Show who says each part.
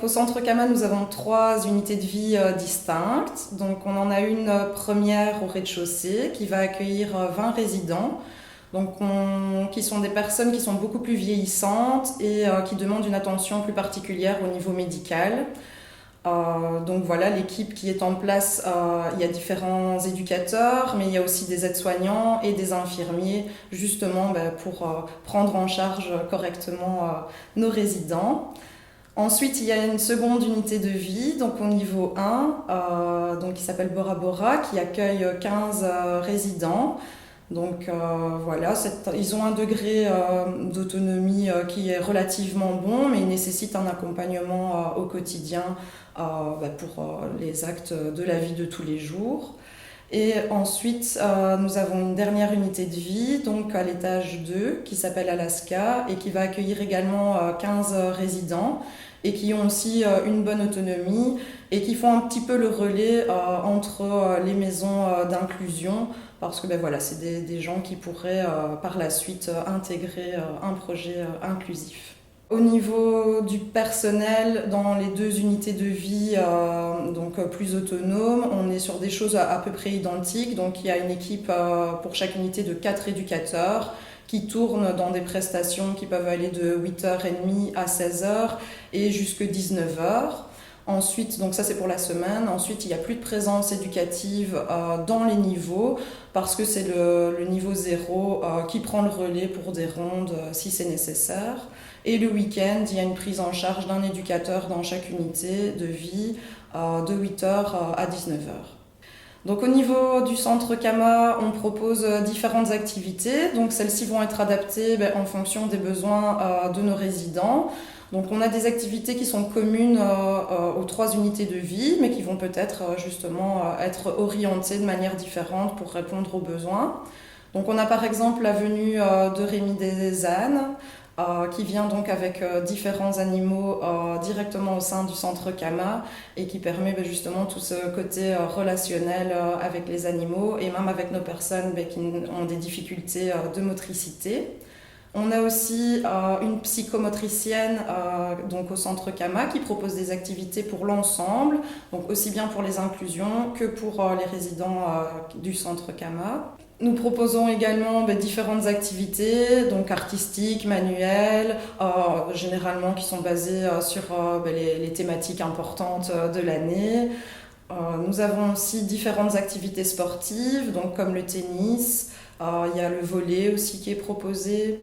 Speaker 1: Au centre Kama, nous avons 3 unités de vie distinctes. Donc, on en a une première au rez-de-chaussée qui va accueillir 20 résidents. Donc, qui sont des personnes qui sont beaucoup plus vieillissantes et qui demandent une attention plus particulière au niveau médical. Donc voilà, l'équipe qui est en place, il y a différents éducateurs, mais il y a aussi des aides-soignants et des infirmiers, justement pour prendre en charge correctement nos résidents. Ensuite, il y a une seconde unité de vie, donc au niveau 1, donc qui s'appelle Bora Bora, qui accueille 15 résidents. Donc voilà, ils ont un degré d'autonomie qui est relativement bon, mais ils nécessitent un accompagnement au quotidien pour les actes de la vie de tous les jours. Et ensuite, nous avons une dernière unité de vie, donc à l'étage 2, qui s'appelle Alaska et qui va accueillir également 15 résidents et qui ont aussi une bonne autonomie et qui font un petit peu le relais entre les maisons d'inclusion parce que voilà, c'est des gens qui pourraient par la suite intégrer un projet inclusif. Au niveau du personnel, dans les 2 unités de vie donc plus autonomes, on est sur des choses à peu près identiques. Donc il y a une équipe pour chaque unité de 4 éducateurs qui tournent dans des prestations qui peuvent aller de 8h30 à 16h et jusqu'à 19h. Ensuite, donc ça c'est pour la semaine. Ensuite, il n'y a plus de présence éducative dans les niveaux parce que c'est le niveau 0 qui prend le relais pour des rondes si c'est nécessaire. Et le week-end, il y a une prise en charge d'un éducateur dans chaque unité de vie de 8h à 19h. Donc au niveau du centre Kama, on propose différentes activités. Donc celles-ci vont être adaptées en fonction des besoins de nos résidents. Donc on a des activités qui sont communes aux 3 unités de vie, mais qui vont peut-être justement être orientées de manière différente pour répondre aux besoins. Donc on a par exemple la venue de Rémi des ânes, qui vient donc avec différents animaux directement au sein du centre Kama et qui permet justement tout ce côté relationnel avec les animaux et même avec nos personnes qui ont des difficultés de motricité. On a aussi une psychomotricienne donc au centre Kama qui propose des activités pour l'ensemble, donc aussi bien pour les inclusions que pour les résidents du centre Kama. Nous proposons également différentes activités, donc artistiques, manuelles, généralement qui sont basées sur les thématiques importantes de l'année. Nous avons aussi différentes activités sportives, donc comme le tennis, il y a le volley aussi qui est proposé.